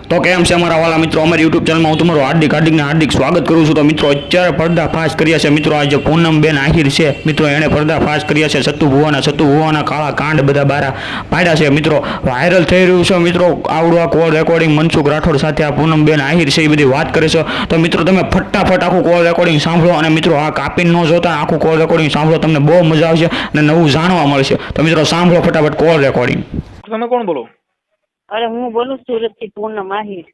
તો કેમ છે અમારા વાલા મિત્રો, અમારી યુટ્યુબ ચેનલમાં હું તમારું હાર્દિક સ્વાગત કરું છું. તો મિત્રો અત્યારે પર્દાફાશ કર્યા છે મિત્રો. આજે પૂનમબેન આહિર છે મિત્રો, એણે પર્દાફાશ કર્યા છે. સત્તુ ભુવાના કાળા કાંડ બધા બારા પાડ્યા છે મિત્રો. વાયરલ થઈ રહ્યું છે મિત્રો આવડું આ કોલ રેકોર્ડિંગ મનસુખ રાઠોડ સાથે આ પૂનમબેન આહિર છે એ બધી વાત કરે છે. તો મિત્રો તમે ફટાફટ આખું કોલ રેકોર્ડિંગ સાંભળો, અને મિત્રો આ કાપીને ન જોતા આખું કોલ રેકોર્ડિંગ સાંભળો, તમને બહુ મજા આવશે અને નવું જાણવા મળશે. તો મિત્રો સાંભળો ફટાફટ કોલ રેકોર્ડિંગ. તમે કોણ બોલો? અરે હું બોલું સુરત થી પૂનમ આહિર.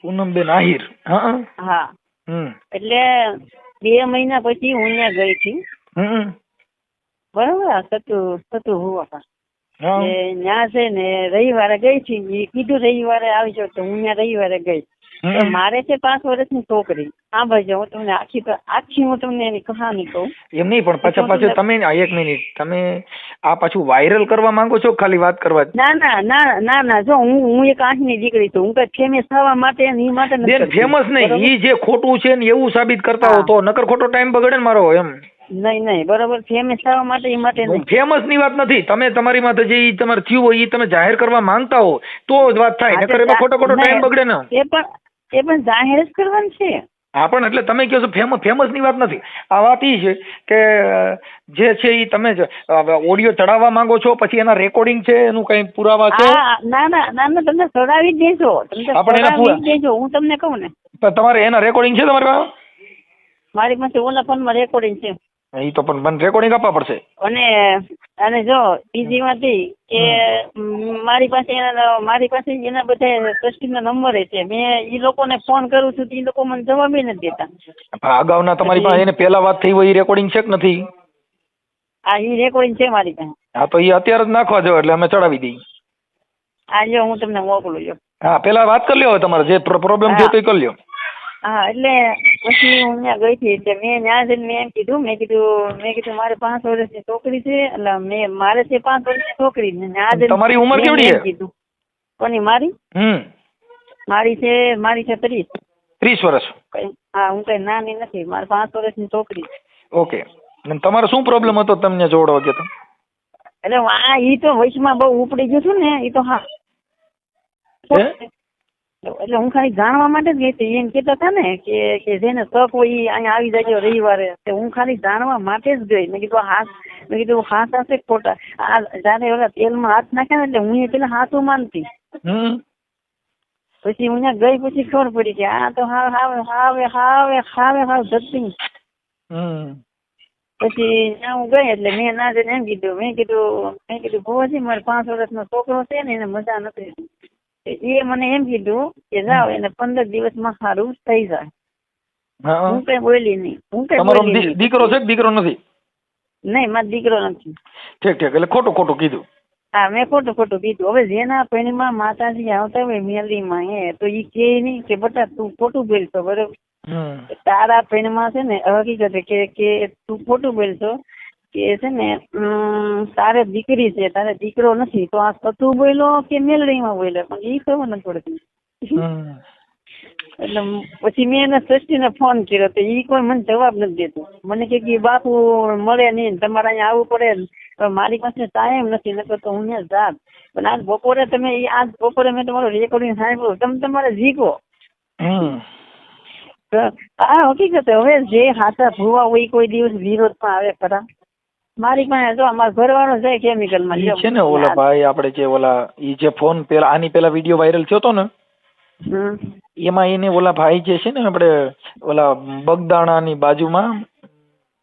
પૂનમબેન આહિર? હા. હા. એટલે 2 મહિના પછી હું ત્યાં ગઈ હતી. બરોબર. સતુ હુવા ત્યાં છે ને રવિવારે ગઈ હતી. કીધું રવિવારે આવી જાવ, તો હું ત્યાં રવિવારે ગઈ. મારે છે 5 વર્ષની છોકરી. હા ભાઈ, હું તમને આખી હું તમને એની કહાની કહું. એમ નહીં, પણ પાછું તમે 1 મિનિટ, તમે આ પાછું વાયરલ કરવા માંગો છો ખાલી વાત કરવા? ના જો હું એક આંખની દીકરી છું. હું કઈ ફેમસ થવા માટે એ માટે બેન ફેમસ નહીં, ઈ જે ખોટું છે ને એવું સાબિત કરતા હો તો નકર ખોટો ટાઈમ બગડે ને મારો. એમ નહીં બરોબર. ફેમસ થવા માટે એ માટે નહીં. ફેમસ ની વાત નથી. તમે તમારી માથે જે તમારે થયું હોય એ તમે જાહેર કરવા માંગતા હો તો જ વાત થાય, નકર એમાં ખોટો ટાઈમ બગડે ને. એ પણ જાહેર જ કરવાનું છે. હા, પણ એટલે તમે કહો છો ફેમસ ની વાત નથી. આ વાત એ છે કે જે છે એ તમે ઓડિયો ચડાવવા માંગો છો, પછી એના રેકોર્ડિંગ છે, એનું કઈ પુરાવા છે? ના તમને ચડાવી જ દેજો. હું તમને કહું ને, તમારે એના રેકોર્ડિંગ છે તમારી પાસે? મારી પાસે ઓલા ફોનમાં રેકોર્ડિંગ છે. એ તો પણ મને રેકોર્ડિંગ આપવા પડશે. અને જો બીજી વાત એ કે મારી પાસે એના બધા ટ્રસ્ટીના નંબર છે. મેં એ લોકોને ફોન કરું છું, એ લોકો મને જવાબ નથી દેતા. અગાઉના તમારી પાસે એને પેલા વાત થઈ હોય એ રેકોર્ડિંગ છે કે નથી? હા, એ રેકોર્ડિંગ છે મારી પાસે. હા, તો એ અત્યારે જ નાખવા જાવ એટલે અમે ચડાવી દઈએ. હા, જો હું તમને મોકલું છું. હા, પેલા વાત કરી લ્યો તમારે જે પ્રોબ્લેમ છે તો એ કરી લ્યો. હા, એટલે પછી હું ત્યાં ગઈ હતી. એટલે મેં ત્યાં જઈને મેં કીધું મારે 5 વર્ષની છોકરી છે. એટલે મારે છે 5 વર્ષની છોકરી. તમારી ઉંમર કેવડી છે? કીધું કોની? મારી છે 30 વર્ષ. હા, હું કઈ નાની નથી. મારે 5 વર્ષની છોકરી. ઓકે. તમારો શું પ્રોબ્લેમ હતો તમને જોડવા ગયો તો? એટલે ઈ તો વયસમાં બહુ ઉપડી ગયું છું ને, ઈ તો હા. એટલે હું ખાલી જાણવા માટે જ ગઈ હતી. એમ કેતા હતા ને કે જેને શક હોય એ અહીંયા આવી જાય રવિવારે. હું ખાલી જાણવા માટે જ ગઈ. મેં કીધું હાથ હશે ખોટા. જયારે ઓલા તેલમાં હાથ નાખ્યા ને એટલે હું પેલા હાથું માનતી. પછી હું ત્યાં ગઈ પછી ખબર પડી કે આ તો હાવે જતી. પછી ત્યાં હું ગઈ એટલે મેં ના જઈને એમ કીધું, મેં કીધું ભુવાજી મારે 5 વર્ષનો છોકરો છે ને, એને મજા નથી. એ મને એમ કીધું કે જાઓ, એને 15 દિવસમાં સારું થઈ જાય. હું કઈ બોલી નહીં. દીકરો છે? દીકરો નથી? નહીં, મારો દીકરો નથી. ઠીક. એટલે ખોટું કીધું. હા, મેં ખોટું કીધું. હવે જેના પૈણીમાં માતાજી આવતા હોય મેલીમાં તો ઈ કે નહીં કે બટા તું ખોટું બોલશો. બરોબર? તારા પૈણીમાં છે ને હકીકત કે તું ખોટું બોલશો કે છે ને તારે દીકરી છે, તારે દીકરો નથી. તો આ સતું બોલ્યો કે મેલડીમાં બોલ્યો, પણ એ ખબર નથી પડતી. એટલે પછી મેં એના ટ્રસ્ટીને ફોન કર્યો તો એ કોઈ મને જવાબ નથી દેતું. મને કે બાપુ મળે નહીં, તમારે અહીંયા આવવું પડે. મારી પાસે ટાઈમ નથી, નકર તો હું ત્યાં જાત. પણ આજ બપોરે મેં તમારો રેકોર્ડિંગ સાંભળ્યું. તમે તમારે જીકો. હા, હકીકત. હવે જે હાથા ભૂવા હોય કોઈ દિવસ વિરોધમાં આવે ખરા? મારી પાસે જો અમારો ઘરવાળો જાય કેમિકલ માં છે ને. ઓલા ભાઈ આપણે જે ઈ જે ફોન પેલા વિડીયો વાયરલ થયો હતો ને, એમાં એને ઓલા ભાઈ જે છે ને આપણે ઓલા બગદાણા ની બાજુમાં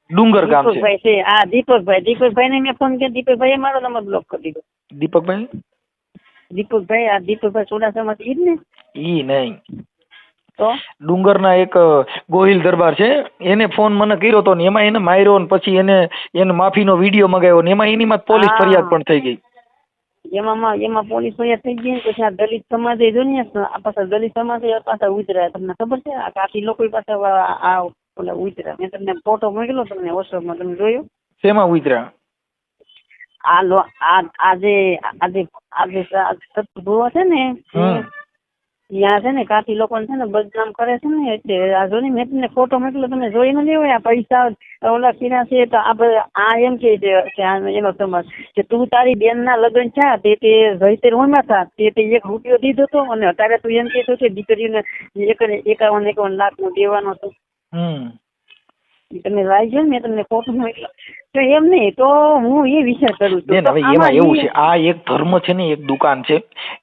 ડુંગર ગામ છે. હા, દીપકભાઈ ને મેં ફોન કર્યો. દીપકભાઈ મારો નંબર બ્લોક કરી દીધો. દીપકભાઈ ચોડાસમા ઈ જ ને? ઈ નહીં, તો ડુંગરના એક ગોહિલ દરબાર છે, એને ફોન મને કર્યો હતો ને એમાં એને માર્યો ને પછી એને માફીનો વિડીયો મંગાવ્યો ને એમાં એની માં પોલીસ ફરિયાદ પણ થઈ ગઈ. એમાં પોલીસ ફરિયાદ થઈ ગઈ. પછી આ દલિત સમાજ આ પાછા દલિત સમાજ પાછા ઉતર્યા. તમને ખબર છે? આ કાફી લોકો પાસે આ ઓલા ઉતર્યા. મેં તમને ફોટો મોકલ્યો તમને વોટ્સઅપમાં, તમે જોયો? શેમાં ઉતર્યા? આજે સત્તુ ભુવા છે ને, ત્યાં છે ને કાઠી લોકોને છે ને બદનામ કરે છે ને, એટલે આ જો ને મેં તમને ફોટો મોકલો, તમે જોઈ ન લેવો આ પૈસા ઓલા કર્યા છે તો આ એમ કે છે કે એનો સમાજ કે તું તારી બેન ના લગ્ન થયા તે રહીતેર હોમાં થા તે 1 રૂપિયો દીધો હતો અને અત્યારે તું એમ કહેતો કે દીકરીને 51 લાખ નું દેવાનો હતો. તમે લાવી ને મેં તમને ફોટો મોકલો તો એમ નહીં તો હું એ વિચાર કરું છું. હવે એમાં એવું છે, આ એક ધર્મ છે ને, એક દુકાન છે,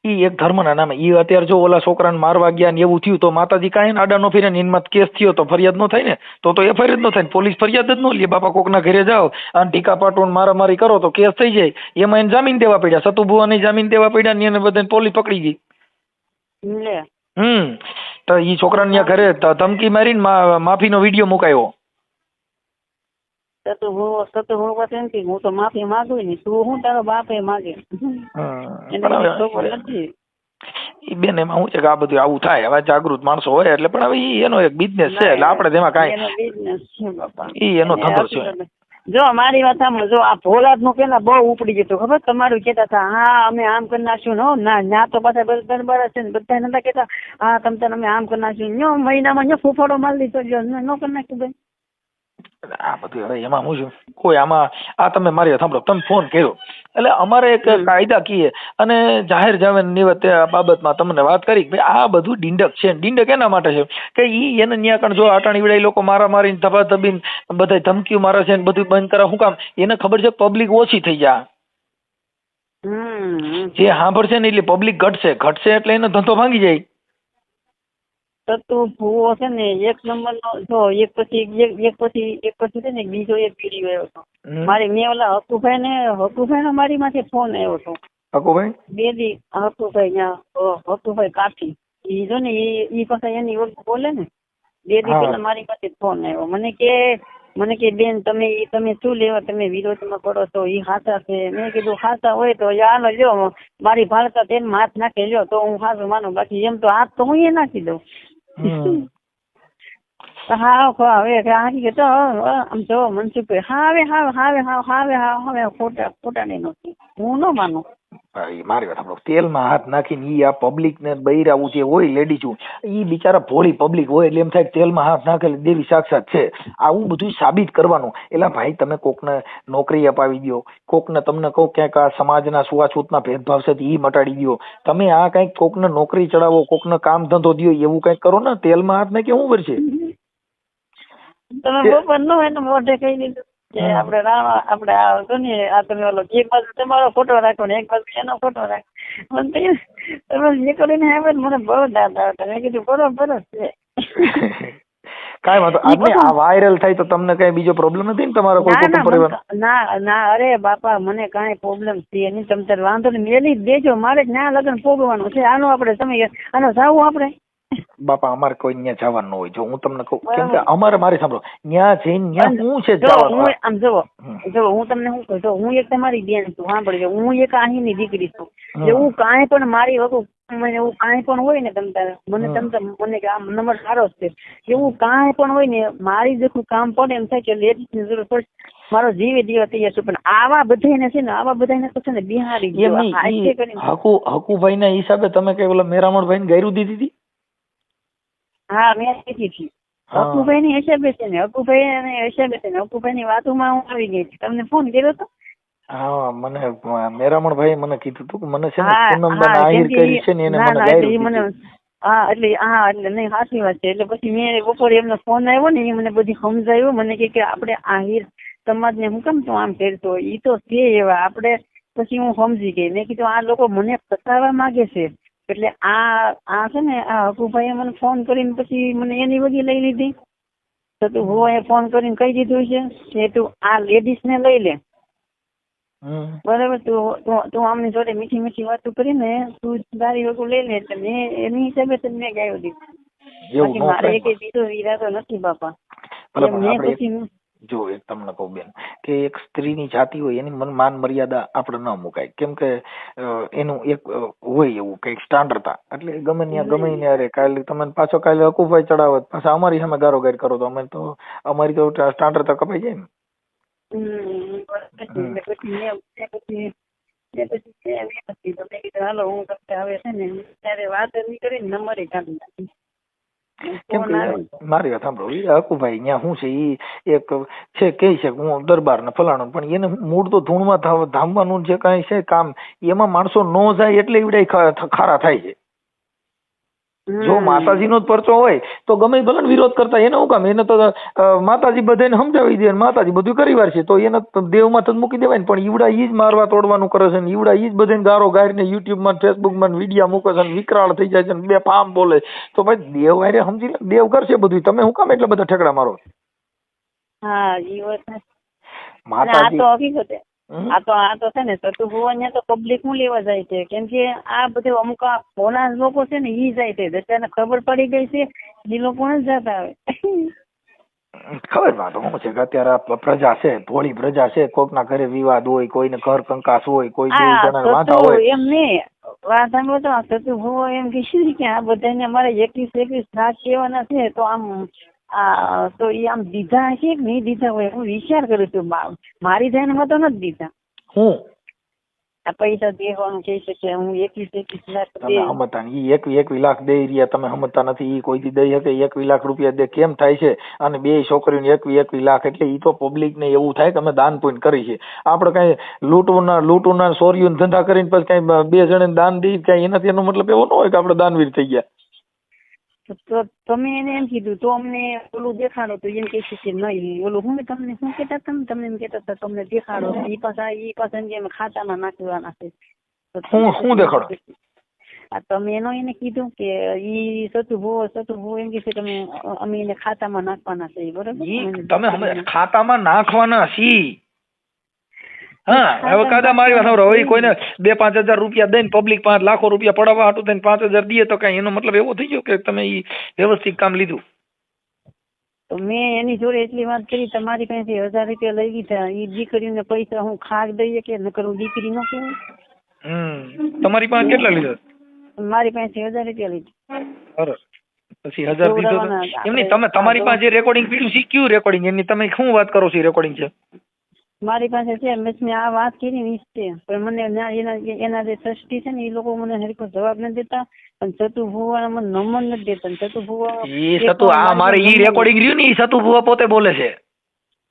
ઈ એક ધર્મ ના નામે ઈ અત્યારે જો ઓલા છોકરાને મારવા ગયા ને એવું થયું તો માતાજી કાંઈ આડા નો ફેરે ને એમાં કેસ થયો તો ફરિયાદ નો થાય ને, તો એફઆઈઆર જ નો થાય, પોલીસ ફરિયાદ જ નો લે. બાપા કોકના ઘરે જાઓ અને ટીકા પાટો મારામારી કરો તો કેસ થઈ જાય. એમાં એને જામીન દેવા પડ્યા, સતુભુવાને જામીન દેવા પડ્યા ને એને બધાને પોલીસ પકડી ગઈ. તો ઈ છોકરાને ત્યાં ઘરે ધમકી મારીને માફીનો વિડીયો મુકાયો. હું તો માફી માંગુ ને, તું હું તારો બાપે માગે. બેન એમાં શું છે કે આ બધું આવું થાય, હવે જાગૃત માણસો હોય એટલે, પણ હવે ઈ એનો એક બિઝનેસ છે એટલે આપણે તેમાં કાંઈ ઈ એનો ધંધો છે. જો મારી વાત સાંભળો, જો આ ભોલાદ નું પેલા બહુ ઉપડી જતું ખબર, તમારું કેતા હતા હા અમે આમ કરી નાખ્યું ને, ના ના તો પાછા બધા છે ને બધા નતા કેતા હા તમે અમે આમ કરી નાખ્યું, મહિનામાં ફૂફાડો મારી દીધો ન કરી નાખ્યું ભાઈ. આ બધું હવે એમાં હું છું કોઈ આમાં આ તમે મારી સાંભળો, તમે ફોન કર્યો એટલે અમારે એક કાયદા કીએ અને જાહેર જામીન નિવત બાબતમાં તમને વાત કરી કે આ બધું ડીંડક છે. ડીંડક એના માટે છે કે ઈ એને ન્યા કણ જો આટાણી વિડાઈ લોકો મારા મારીને ધબા ધબીને બધા ધમકીઓ મારે છે ને બધું બંધ કરે, શું કામ? એને ખબર છે પબ્લિક ઓછી થઈ જાય, જે સાંભળશે ને એટલે પબ્લિક ઘટશે એટલે એનો ધંધો ભાંગી જાય. તું ભૂવો છે ને 1 નંબર નો, જો એક પછી છે ને બીજો એક વિડીયો આવ્યો હતો મારી, મેં ઓલા હકુભાઈ નો મારી માંથી ફોન આવ્યો હતો. હકુભાઈ હકુભાઈ કાઠી ઈ જો ને ઈ પાછા એની ઓળખ બોલે ને, 2 દી પેલા મારી પાસે ફોન આવ્યો, મને કે બેન તમે શું લેવા તમે વિરોધમાં કરો છો, ઈ હાચા છે. મેં કીધું હાચા હોય તો યાર લ્યો મારી ભાળતા તેને હાથ નાખે લ્યો તો હું હાચું માનું, બાકી એમ તો હાથ તો હું એ નાખી દઉં. હા હવે આમ જો મનસુખભાઈ હવે ખોટા નહીં નથી, હું ન માનું. મારી વાત સાંભળો, તેલમાં હાથ નાખીને ઈ આ પબ્લિક ને બૈરાવું જે હોય લેડીઝ ઈ બિચારા ભોળી પબ્લિક હોય એટલે એમ થાય તેલમાં હાથ નાખેલી દેવી સાક્ષાત છે. આવું બધું સાબિત કરવાનું. એટલે ભાઈ તમે કોકને નોકરી અપાવી દો, કોકને તમને કહું ક્યાંક આ સમાજના છૂઆછૂતના ભેદભાવ છે ઈ મટાડી દો, તમે આ કઈક કોકને નોકરી ચડાવો, કોકને કામ ધંધો દો, એવું કઈક કરો ને. તેલમાં હાથ નાખે શું કરશે? તમે બપોર નો એને મોઢે કહી દીધું કે આપણે આ તમે ઓલો એક બાજુ તમારો ફોટો રાખો ને એક બાજુ એનો ફોટો રાખો, તમે જે કરીને આવે મને બહુ દાદ આવતા. મેં કીધું બરોબર છે. કાંઈ વાંધો આપણે આ વાયરલ થાય તો તમને કઈ બીજો પ્રોબ્લેમ નથી ને તમારો કોઈ કુટુંબ પરિવાર? ના અરે બાપા મને કાંઈ પ્રોબ્લેમ છે નહીં, તમે તાર વાંધો નહીં મેલી જ દેજો, મારે જ ના લગ્ન ભોગવવાનું છે. આનો આપણે તમે આનો જાવું આપણે બાપા અમારે કોઈ ત્યાં જવાનું હોય. જો હું તમને કહું કેમ કે અમારે મારી સાંભળો ત્યાં જઈને ત્યાં હું છે આમ જુઓ હું તમને શું કહું, જો હું એક તમારી બેન છું, સાંભળજો હું એક અહીંની દીકરી છું, એવું કાંઈ પણ મારી વગર મને એવું કાંઈ પણ હોય ને મને કે આમ નંબર સારો છે, એવું કાંઈ પણ હોય ને મારી જેટલું કામ પડે એમ થાય કે લેડીઝની જરૂર પડે મારો જીવે દેવા તૈયાર છું. પણ આવા બધાને છે ને તો છે ને બિહારી હકુભાઈ ના હિસાબે તમે કઈ ઓલા મેરામણભાઈ ને ગાયરું દીધી હતી? હા મેં કીધી હતી. હકુભાઈ ની હિસાબે છે ને, હકુભાઈ ની વાતોમાં હું આવી ગઈ હતી. તમને ફોન કર્યો હતો? હા મને મેરામણભાઈ મને કીધું હતું કે મને છે ને પૂનમબેન આહિર કરી છે ને એને મને ગાયરું દીધી. એટલે નહીં સાચી વાત છે. એટલે પછી મેં બપોરે એમનો ફોન આવ્યો ને એ મને બધી સમજાયું. મને કે આપણે આહિર સમાજ ને હું કેમ તું આમ કરતો, ઈ તો છે એવા આપણે. પછી હું સમજી ગઈ, મેં કીધું આ લોકો મને ફસાવવા માંગે છે. એટલે આ છે ને આ હકુભાઈએ મને ફોન કરીને પછી મને એની વગી લઈ લીધી. તો તું હું ફોન કરીને કહી દીધું છે કે તું આ લેડીઝ ને લઈ લે, બરાબર? તું આમની જોડે મીઠી મીઠી વાતો કરીને તું તારી વગું લઈ લે. એટલે મેં એની હિસાબે મેં ગાયો દીધું. મારે એક બીજો ઈરાદો નથી બાપા. મેં પછી જો એક તમને કહું બેન કે એક સ્ત્રીની જાતિ હોય એની માન મર્યાદા આપણે ન મુકાય, કેમ કે એનું એક હોય એવું કઈક સ્ટાન્ડર્ડતા. એટલે ગમે ત્યાં ગમે ને અરે કાલે તમે પાછો કાલે હકુભાઈ ચડાવત પાછા અમારી સામે ગારો ગાર કરો તો અમે તો અમારી તો સ્ટાન્ડર્ડતા કપાઈ જાય ને. પછી છે એમ નથી. તો મેં કીધું હાલો હું તમને હવે છે ને ત્યારે વાત નહીં કરીને નંબરે કાઢી નાખી. કેમ ફોન કે આવે મારી વાત સાંભળો, એ હકુભાઈ ત્યાં શું છે, ઈ એક છે કહે છે કે હું દરબાર ને ફલાણું, પણ એને મૂળ તો ધૂણમાં ધામવાનું જે કાંઈ છે કામ, એમાં માણસો ન જાય એટલે એવડાય ખારા થાય છે. જો માતાજીનો જ પરચો હોય તો ગમે ભલે વિરોધ કરતા, એને શું કામ, એને તો માતાજી બધાને સમજાવી દે, માતાજી બધું કરી વાર છે, તો એને દેવમાં તો મૂકી દેવાય ને. પણ ઈવડા ઈ જ મારવા તોડવાનું કરે છે ને, ઈવડા ઈ જ બધાને ગારો ગારીને યુટ્યુબમાં ફેસબુકમાં વિડીયા મૂકે છે ને, વિકરાળ થઈ જાય છે ને, બે ફામ બોલે. તો ભાઈ દેવ હારે સમજી લે, દેવ કરશે બધું, તમે શું કામ એટલા બધા ઠેકડા મારો? હા ઈ વાત માતાજી આ તો હકીકત આ તો છે ને સતુ ભુવન તો પબ્લિક હું લેવા જાય છે, કેમ કે આ બધું અમુક પોના લોકો છે ને ઈ જાય છે, દશાને ખબર પડી ગઈ છે એ લોકો જ જતા આવે. ખબર વાત શું છે કે અત્યારે પ્રજા છે, ભોળી પ્રજા છે, કોકના ઘરે વિવાદ હોય, કોઈને ઘર કંકાસ હોય, કોઈ બે જણા વાંધા હોય. એમ નહીં વાત સાંભળો તો સતુ ભુવો એમ કીધું કે આ બધાને અમારે 21 લાખ કહેવાના છે, તો આમ તો એ આમ દીધા હશે કે નહીં દીધા હોય હું વિચાર કરું છું. મારી ધ્યાનમાં તો નથી દીધા. હું આ પૈસા દેવાનું કહી શકે હું 21 લાખ તમે સમજતા ઈ 21 લાખ દઈ રહ્યા, તમે સમજતા નથી. ઈ કોઈ દી દઈ શકે 21 લાખ રૂપિયા દે કેમ થાય છે? અને બે છોકરીઓને 21 લાખ એટલે ઈ તો પબ્લિક ને એવું થાય કે અમે દાન પુણ્ય કરી છે. આપડે કઈ લૂંટુના ચોરીઓના ધંધા કરીને પછી કઈ બે જણે દાન દઈ કઈ એનાથી એનો મતલબ એવો ન હોય કે આપડે દાનવીર થઈ ગયા. તો તમે એને એમ કીધું તો અમને ઓલું દેખાડો, તો એમ કહે છે કે નહીં ઓલું હું તમને શું કહેતા તમને એમ કહેતા હતા તમને દેખાડો, ઈ પાછા એમ ખાતામાં નાખવાના છે. હું દેખાડો? તમે એને કીધું કે ઈ સતુ ભુવો એમ કે છે તમે અમે એને ખાતામાં નાખવાના છે, બરોબર? તમે ખાતામાં નાખવાના છી. હા હવે કાદા મારી વાત હવે કોઈને 2-5 હજાર રૂપિયા દઈને પબ્લિક 5 લાખો રૂપિયા પડાવવા હાટું થઈને 5,000 દે તો કઈ એનો મતલબ એવો થઈ ગયો કે તમે ઈ વ્યવસ્થિત કામ લીધું? તો મેં એની જોડે એટલી વાત કરી, તમારી પાસેથી 1000 રૂપિયા લઈ લીધા, ઈ દીકરીને પૈસા હું ખાક દઈએ કે નકર હું દીકરી ન કહેવાય. તમારી પાસે કેટલા લીધા? મારી પાસે 1000 રૂપિયા લીધા. સરસ. પછી 1000 દીધો એમની તમે તમારી પાસે જે રેકોર્ડિંગ પીડ્યું છે કયું રેકોર્ડિંગ? એની તમે શું વાત કરો છો? રેકોર્ડિંગ છે મારી પાસે છે. મેં આ વાત કરી ને છે, પણ મને એના જે ટ્રસ્ટી છે ને એ લોકો મને હરખો જવાબ નથી દેતા, અને સતુ ભુવા મને નંબર નથી દેતા. સતુ ભુવા ઈ સતુ આ મારે ઈ રેકોર્ડિંગ રહ્યું ને ઈ સતુ ભુવા પોતે બોલે છે.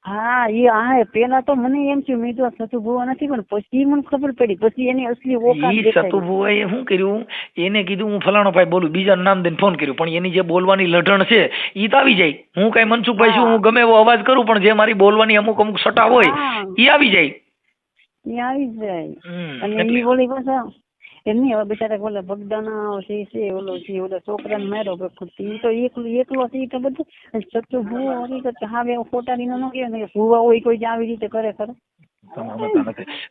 હા ઈ પેલા તો મને એમ થયું મેં તો સતુ ભુવા નથી, પણ પછી મને ખબર પડી, પછી એની અસલી ઓકાત દેખાઈ. સતુ ભુવાએ શું કર્યું? એને કીધું હું ફલાણો ભાઈ બોલું, બીજાનું નામ દઈને ફોન કર્યો, પણ એની જે બોલવાની લઢણ છે ઈ તો આવી જાય. હું કઈ મનસુખભાઈ છું, હું ગમે એવો અવાજ કરું, પણ જે મારી બોલવાની અમુક સટા હોય ઈ આવી જાય. અને ઈ બોલી પાછા એમની હવે બિચારા બોલે બગદાના છે ઓલો છોકરાને માર્યો, ઈ તો એકલો છે તો બધું. સતુ ભુવો હકીકત હા ખોટા દીનો ન કહેવાય, ભુવા હોય કોઈ આવી રીતે કરે ખરે.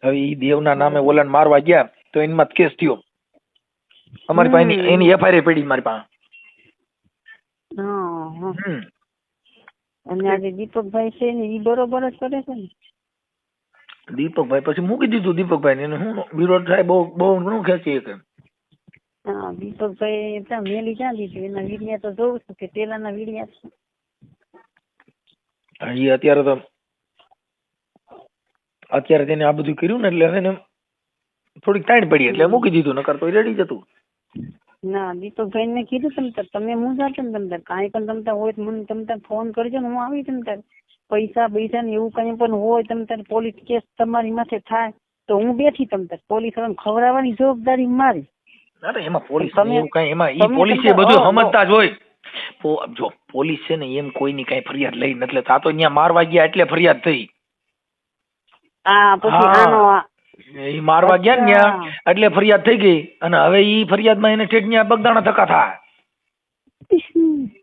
હવે ઈ દેવના નામે ઓલાને મારવા ગયા તો એમાં કેસ થયો. અમારી પાસે એની એફઆઈઆર પડી મારી પાસે. અને આજે દીપકભાઈ છે ને ઈ બરોબર જ કરે છે ને. દીપકભાઈ પછી મૂકી દીધું. દીપકભાઈ એને શું વિરોધ થાય બહુ ઘણું ખેંચી શકે. હા દીપકભાઈ ત્યાં મેલી ક્યાં દીધું? એના વીડિયા તો જોઉં છું કે પેલાના વીડિયા છે. એ અત્યારે તેને આ બધું કર્યું ને એટલે હવે થોડીક ટાઈમ પડી એટલે મૂકી દીધું, નકર તો રેડી જતું. ના દીપકભાઈ ને કીધું તમે મૂંઝાતો ને તમતાર કાંઈ પણ તમતાર હોય મને તમતાર ફોન કરજો ને હું આવી. તમતાર પૈસા ને એવું કઈ પણ હોય તમતાર પોલીસ કેસ તમારી માથે થાય તો હું બેઠી. તમતાર પોલીસ વાળાને ખવડાવવાની જવાબદારી મારી. એમાં પોલીસ એવું કઈ એમાં ઈ પોલીસ બધું સમજતા જ હોય. જો પોલીસ છે ને એમ કોઈની કઈ ફરિયાદ લઈ નથી લેતા. આ તો અહીંયા મારવા ગયા એટલે ફરિયાદ થઈ. ઈ મારવા ગયા ને ત્યાં એટલે ફરિયાદ થઈ ગઈ, અને હવે ઈ ફરિયાદમાં એને ઠેઠ ત્યાં બગદાણા ધક્કા થાય.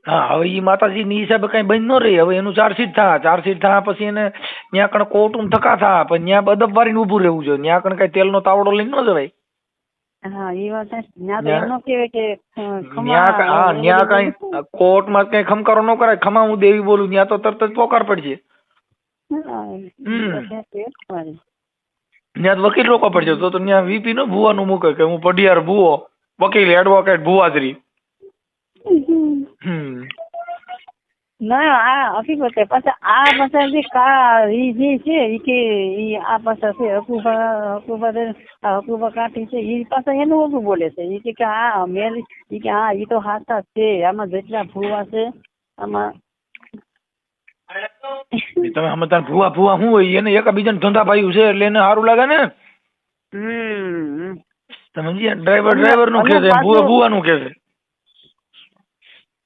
હા હવે ઈ માતાજી ની હિસાબે કઈ બંધ ન રહી. હવે એનું ચાર્જશીટ થા પછી એને ત્યાં કણ કોર્ટમાં ધક્કા થા, પણ ત્યાં અદબ વારીને ઉભું રહેવું જોઈએ. ત્યાં કણ કઈ તેલનો તાવડો લઈને ન જવાય. કોર્ટમાં કઈ ખમકારો ન કરાય. ખમા હું દેવી બોલું ત્યાં તો તરત જ પોકાર પડશે. ત્યાં વકીલ રોકવા પડશે. તો ત્યાં વીપી નો ભુવાનું મૂકે કે હું પઢિયાર ભુવો, વકીલ એડવોકેટ ભુવાજરી. ના આ હકીકત છે. પાછા આ પાછા જે ઈ જે છે ઈ કે ઈ આ પાછા છે હકુબા કાઠી છે ઈ પાછા એનું ઓછું બોલે છે. ઈ કે આ મેલ ઈ કે હા ઈ તો હાથા છે. આમાં જેટલા ભૂવા છે આમાં તમે સમજતા ભૂવા શું હોય એને એકબીજાને ધંધા ભાઈ છે એટલે એને સારું લાગે ને. તમે સમજ્યા ડ્રાઈવર નું કે છે ભૂવા નું કે છે.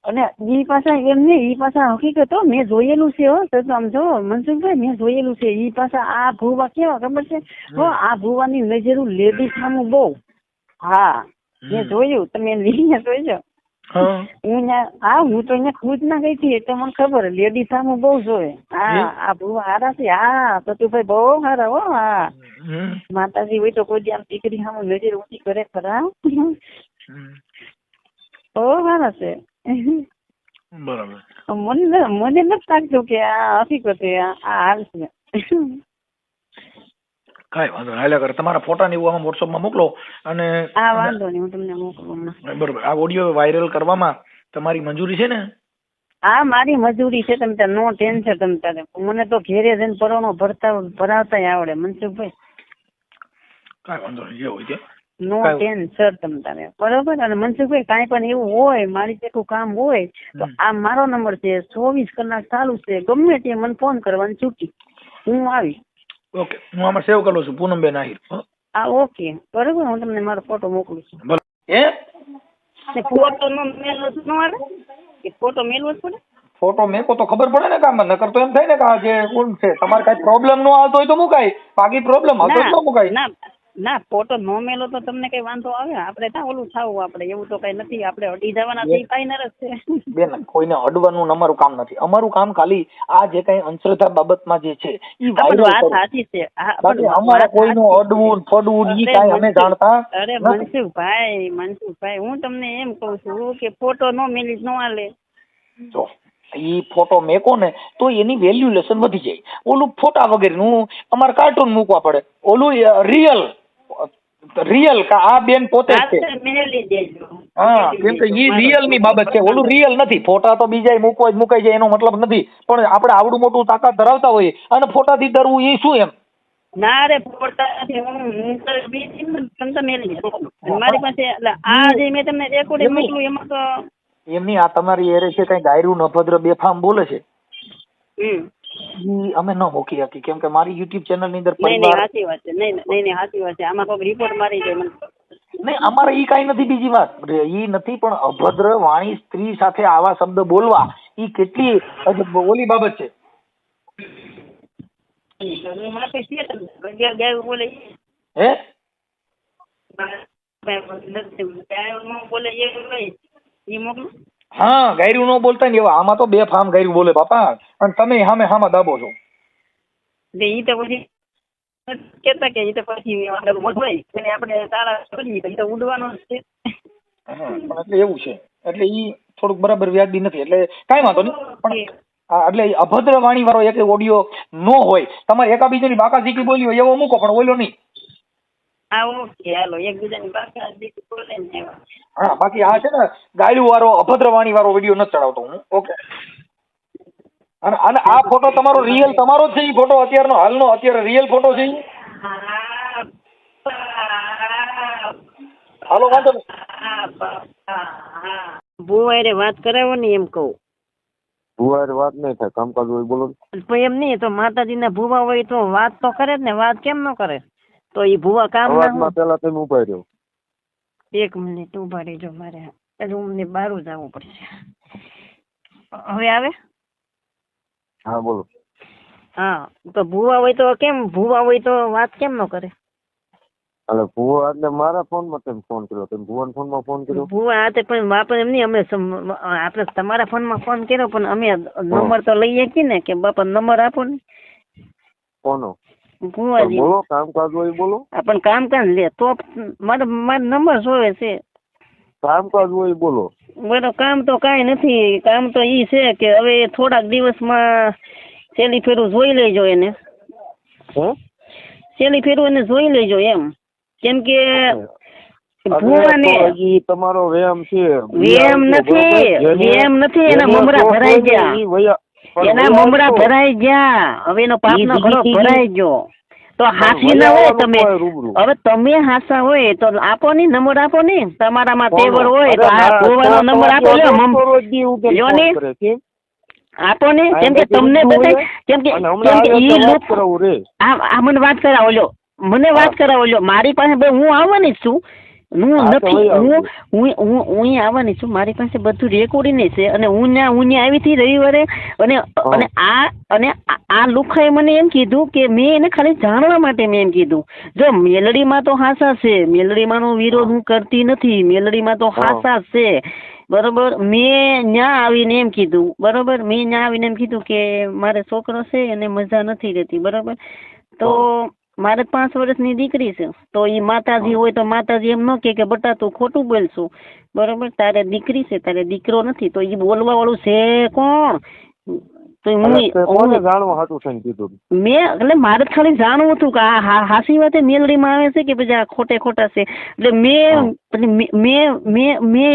અને ઈ પાછા એમ નહીં ઈ પાછા હકીકત મેં જોયેલું છે હો તો આમ જો મનસુખભાઈ મેં જોયેલું છે. ઈ પાછા આ ભૂવા કેવા ખબર છે આ ભૂવાની નજરું લેડીઝ સામું બહુ. હા મેં જોયું તમે લીને જોઈજો. હું તો અહીંયા ખુદ ના ગઈ હતી એટલે મને ખબર લેડીઝ સામું બહુ જોવે. આ ભૂવા હારા છે. હા સતુભાઈ બહુ હારા હો. હા માતાજી હોય તો કોઈ આમ દીકરી સામું નજર ઊંચી કરે ખરા. બહુ હારા છે. બરાબર. મને નથી લાગતું કે આ હકીકત આ હાલ છે. કાંઈ વાંધો નહીં હાલ્યા કરે. તમારા ફોટા ને એવું વોટ્સઅપ માં મોકલો અને હા વાંધો નહીં હું તમને મોકલું. બરોબર. આ ઓડિયો વાયરલ કરવામાં તમારી મંજૂરી છે ને? હા મારી મજૂરી છે. તમે તાર નો ટેન્શન. તમે તારે મને તો ઘેરે જઈને પરવાનો ભરાવતા આવડે મનસુખભાઈ. કાંઈ વાંધો નહીં જે હોય છે. નો ટેન્શન તમ તારે બરોબર. અને મનસુખભાઈ કાંઈ પણ એવું હોય મારી જેટલું કામ હોય તો આ મારો નંબર છે 24 કલાક ચાલુ છે. ગમે તે મને ફોન કરવાની છૂટી હું આવી. ઓકે હું આમાં સેવ કરું છું પૂનમબેન આહિર. હા ઓકે બરોબર. હું તમને મારો ફોટો મોકલું છું. ફોટો નો મેલવો જ ન આવે કે ફોટો મેલવો જ પડે. ફોટો મેકો તો ખબર પડે ને કામ નકર તો એમ થાય ને કે આ જે કોણ છે તમારે કઈ પ્રોબ્લેમ ન આવતો હોય તો મુકાય. બાકી પ્રોબ્લેમ હતો તો મુકાય. ના ફોટો નો મેલો તો તમને કઈ વાંધો આવે? આપણે ત્યાં ઓલું થાવું આપણે એવું તો કઈ નથી. આપણે અડી જવાના છે ફાઈનર જ છે. બેન કોઈને અડવાનું અમારું કામ નથી. અમારું કામ ખાલી આ જે કઈ અંધશ્રદ્ધા બાબતમાં જે છે ઈ વાત સાચી છે. અમારે કોઈનું અડવું ફડવું ઈ કાઈ અમે જાણતા. અરે મનસુખભાઈ હું તમને એમ કઉ છું કે ફોટો નો મેલી નો હાલે. જો ઈ ફોટો મેકો ને તો એની વેલ્યુલેશન વધી જાય. ઓલું ફોટા વગેરેનું અમારે કાર્ટૂન મૂકવા પડે. ઓલું રિયલ આ બેન પોતે છે. હા કેમ કે ઈ રિયલ ની બાબત છે. ઓલું રિયલ નથી. ફોટા તો બીજા મુકાઈ જાય એનો મતલબ નથી. પણ આપણે આવડું મોટું તાકાત ધરાવતા હોઈએ અને ફોટાથી ડરવું એ શું એમ? ના રે ફોટા મારી પાસે આ જે મેં તમને રેકોર્ડિંગ મોકલું એમાં તો એમની આ તમારી એરે છે કઈ ગાયરું અભદ્ર બેફામ બોલે છે ઈ અમે ન મૂકી શકી કેમ કે મારી યુટ્યુબ ચેનલ ની અંદર સાચી વાત છે. નહીં સાચી વાત છે. આમાં કોઈ રિપોર્ટ મારી જાય મને નહીં. અમારે ઈ કઈ નથી. બીજી વાત ઈ નથી પણ અભદ્ર વાણી સ્ત્રી સાથે આવા શબ્દ બોલવા ઈ કેટલી ઓલી બાબત છે. હા ગાયરું ન બોલતા ને એવા આમાં તો બે ફામ ગાયરું બોલે બાપા. અને તમે હામે દાબો છો. ઈ તો પછી કેતા કે ઈ તો પછી આપણે તાળા કરીએ તો ઈ તો ઉડવાનો જ છે. એટલે એવું છે. એટલે ઈ થોડુંક બરાબર વ્યાજબી નથી. એટલે કાંઈ વાંધો નહીં. પણ એટલે અભદ્ર વાણી વાળો એક ઓડિયો નો હોય. તમારે એકાબીજાની બાકા ઝીકી બોલી હોય એવો મૂકો પણ ઓલો નહીં. હા બાકી આ છે ને ગાયલું વાળો અભદ્ર વાણી વાળો વિડીયો નથી ચડાવતો હું. ઓકે. અને આ ફોટો તમારો રિયલ તમારો જ છે. એ ફોટો અત્યારનો હાલનો અત્યારે રિયલ ફોટો છે. હાલો વાંધો ભુવારે વાત કરાવો ને એમ કહું. ભુવારે વાત નહીં થાય. કામકાજ હોય બોલો. એમ નહીં તો માતાજીના ભુવા હોય તો વાત તો કરે જ ને. વાત કેમ ન કરે? તો એ ભુવા કામ અવાજમાં પેલા તમે ઉભા રહ્યો. એક મિનિટ ઉભા રહેજો. મારે રૂમ ની બહાર જવું પડશે. હવે આવે? હા બોલો. હા તો ભુવા હોય તો કેમ ભુવા હોય તો વાત કેમ ન કરે? એટલે ભુવા એટલે મારા ફોન માં તમે ફોન કર્યો. તમે ભુવાના ફોન માં ફોન કર્યો? ભુવા હાથે પણ બાપા એમ નહીં. અમે આપણે તમારા ફોન માં ફોન કર્યો પણ અમે નંબર તો લઈએ કે ને કે બાપા નંબર આપો ને. કોનો? ભુવાજી. બોલો કામકાજ હોય બોલો. પણ કામકાજ લે તો મારો નંબર જોવે છે. કામકાજ હોય બોલો. બરો કામ તો કાંઈ નથી. કામ તો ઈ છે કે હવે થોડાક દિવસમાં છેલ્લી ફેરું જોઈ લેજો એને. છેલ્લી ફેરું એને જોઈ લેજો એમ. કેમ કે ભુવાને તો હજી તમારો વેમ છે. વેમ નથી એના મમરા ભરાઈ ગયા. એના મમરા ભરાઈ ગયા. હવે એનો પાપનો ઘડો ભરાઈ ગયો. તો હાસી ના હોય તમે. હવે તમે હાસા હોય તો આપો ને નંબર આપો ને. તમારામાં તેવર હોય તો આ ભુવાનો નંબર આપો. લ્યો ને આપો ને. કેમ કે તમને બધાય કેમ કે ઈ લોકો આ મને વાત કરાવો લ્યો. મને વાત કરાવો લ્યો. મારી પાસે હું આવવાની જ છું. હું આવવાની છું. મારી પાસે બધું રેકોર્ડિંગ છે. અને હું આવી હતી રવિવારે. અને આ લુખાએ મને એમ કીધું કે મેં એને ખાલી જાણવા માટે મેં એમ કીધું. જો મેલડીમાં તો હાસા છે. મેલડીમાં નો વિરોધ હું કરતી નથી. મેલડીમાં તો હાસા છે. બરોબર. મેં ન્યા આવીને એમ કીધું. બરોબર. મેં ન્યા આવીને એમ કીધું કે મારે છોકરો છે અને મજા નથી રહેતી. બરોબર. તો મારે 5 વર્ષની દીકરી છે. તો એ માતાજી હોય તો માતાજી એમ ન કે બટા તું ખોટું બોલશું. બરોબર. તારે દીકરી છે, તારે દીકરો નથી. તો એ બોલવા વાળું છે કોણ? તો મેં એટલે મારે ખાલી જાણવું હતું કે આ હાસી વાતે મેલડીમાં આવે છે કે પછી આ ખોટા છે. એટલે મેં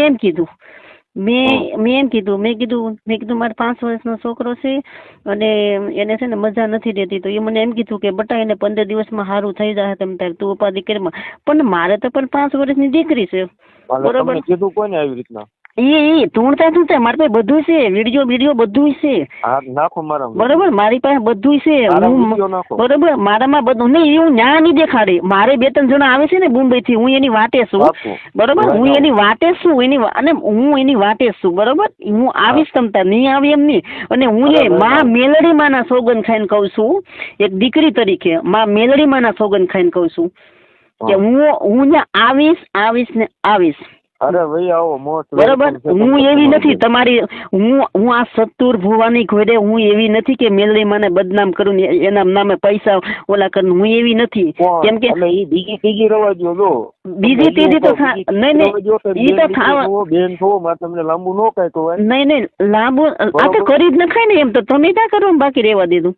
એમ કીધું. મેં કીધું મારે 5 વર્ષનો છોકરો છે અને એને છે ને મજા નથી રહેતી. તો એ મને એમ કીધું કે બટા એને 15 દિવસમાં સારું થઈ જાય તમ તારે તું ઉપાધિ કરીમાં. પણ મારે તો પણ 5 વર્ષની દીકરી છે. બરોબર. કીધું કોને આવી રીતના? એ તુણતા મારી પાસે બધું છે. વિડીયો બધું છે. નાખો મારા. બરોબર. મારી પાસે બધું છે. બરોબર. મારામાં બધું નહીં. હું ન્યા નહીં દેખાડી. મારે 2-3 જણા આવે છે ને મુંબઈ થી. હું એની વાટે છું. બરોબર. હું એની વાટે છું. હું એની વાટે છું. બરોબર. હું આવીશ તમતા નહીં આવી એમ નહીં. અને હું એ માં મેલડી માના સોગન ખાઈને કઉ છું. એક દીકરી તરીકે માં મેલડી માના સોગન ખાઈને કઉ છું કે હું આવીશ ને આવીશ. અરે ભાઈ આવો મોટ. બરોબર. હું એવી નથી તમારી. હું આ સત્તુર ભુવાની ઘોડે હું એવી નથી કે મેલડી માને બદનામ કરું ને એના નામે પૈસા ઓલા કરું. હું એવી નથી. કેમ કે બીજી ત્રીજી રવા દો. બીજી ત્રીજી તો નહીં ઈ તો ખાવા બેન થવો મારે તમને લાંબુ ન કાય તો નહીં લાંબુ આ તો કરી જ નખાય ને. એમ તો તમે ક્યાં કરવા બાકી રહેવા દીધું?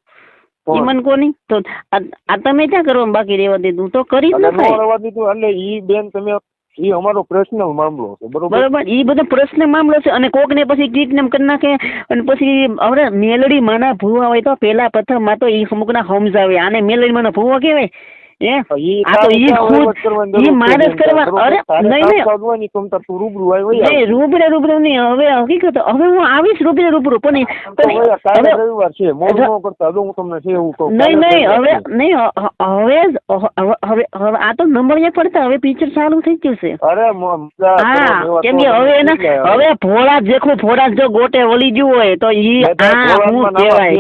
ઈમન કોની તો આ તમે ક્યાં કરવા બાકી રહેવા દીધું? તો કરી જ નખાય. એટલે ઈ બેન તમે ઈ અમારો પર્સનલ મામલો છે. બરોબર. ઈ બધો પર્સનલ મામલો છે. અને કોક ને પછી કિડનેપ કરી નાખે. અને પછી હવે મેલડી માના ભૂવા હોય તો પેલા પ્રથમ માં તો ઈ અમુક ના સમજાવે. આને મેલડી માના ભૂવા કેવાય. રૂબરૂ નહીં. હવે હકીકત હવે હું આવીશ રૂબરૂ. પણ હવે આ તો નંબર પડતા. હવે પિક્ચર ચાલુ થઈ ગયું છે. હા. કેમ કે હવે ભોળા જો ગોટે વળી ગયું હોય તો ઈ હું કહેવાય.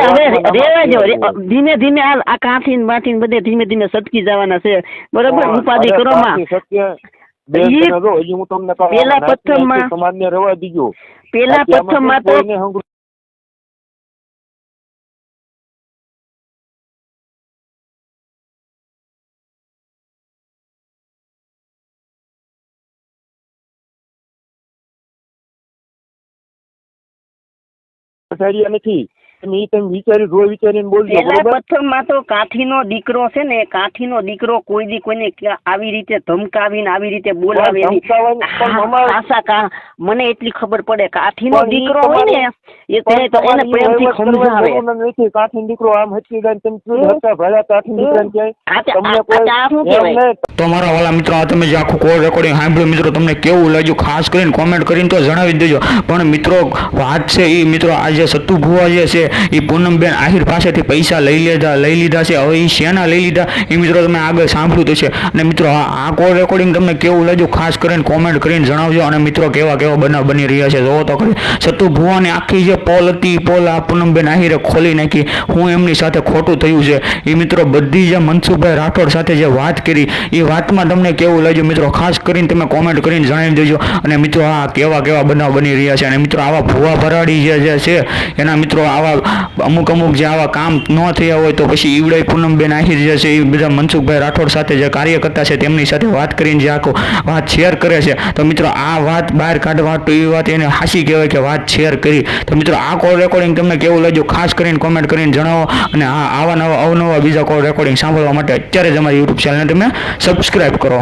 હવે રેવા જો. ધીમે ધીમે આ કાઠી બાઠી બધે ધીમે ધીમે સટકી જવાના છે. બરોબર. ઉપાધિ કરો માં. પેલા પ્રથમમાં તો નથી. તમે વિચારીને બોલજો. પ્રથમમાં તો કાઠીનો દીકરો છે ને. કાઠીનો દીકરો કોઈ દી કોઈને આવી રીતે ધમકાવીને આવી રીતે બોલાવે. મને એટલી ખબર પડે. કાઠીનો દીકરો હોય ને એને પ્રેમથી સમજાવે. કાઠીનો દીકરો આમ હચી જાય તો મારા વાલા મિત્રો, આ તમે જે આખું કોલ રેકોર્ડિંગ સાંભળ્યું મિત્રો, તમને કેવું લાગ્યું ખાસ કરીને કોમેન્ટ કરીને તો જણાવી દેજો. પણ મિત્રો વાત છે એ મિત્રો આજે સત્તુ ભુવા જે છે એ પૂનમબેન આહિર પાસેથી પૈસા લઈ લીધા છે. હવે એ શેના લઈ લીધા એ મિત્રો તમે આગળ સાંભળ્યું થશે. અને મિત્રો આ કોલ રેકોર્ડિંગ તમને કેવું લાગ્યું ખાસ કરીને કોમેન્ટ કરીને જણાવજો. અને મિત્રો કેવા બનાવ બની રહ્યા છે જોવો તો ખરી. સત્તુ ભુવાની આખી જે પોલ હતી પોલ આ પૂનમબેન આહિરે ખોલી નાખી. હું એમની સાથે ખોટું થયું છે એ મિત્રો બધી જે મનસુખભાઈ રાઠોડ સાથે જે વાત કરી એ વાતમાં તમને કેવું લાગ્યું મિત્રો ખાસ કરીને તમે કોમેન્ટ કરીને જણાવી દેજો. અને મિત્રો આ કેવા બનાવ બની રહ્યા છે. અને મિત્રો આવા ભુવા ભરાડી જે છે એના મિત્રો આવા અમુક જે આવા કામ ન થયા હોય તો પછી ઈવડાઈ પૂનમબેન આહિર જે છે એ બધા મનસુખભાઈ રાઠોડ સાથે જે કાર્યકર્તા છે તેમની સાથે વાત કરીને જે આખો વાત શેર કરે છે. તો મિત્રો આ વાત બહાર કાઢવા તો એ વાત એને હાસી કહેવાય કે વાત શેર કરી. તો મિત્રો આ કોલ રેકોર્ડિંગ તમને કેવું લાગ્યું ખાસ કરીને કોમેન્ટ કરીને જણાવો. અને આવા નવા અવનવા બીજા કોલ રેકોર્ડિંગ સાંભળવા માટે અત્યારે જ અમારી યુટ્યુબ ચેનલને તમે સબસ્ક્રાઈબ કરો.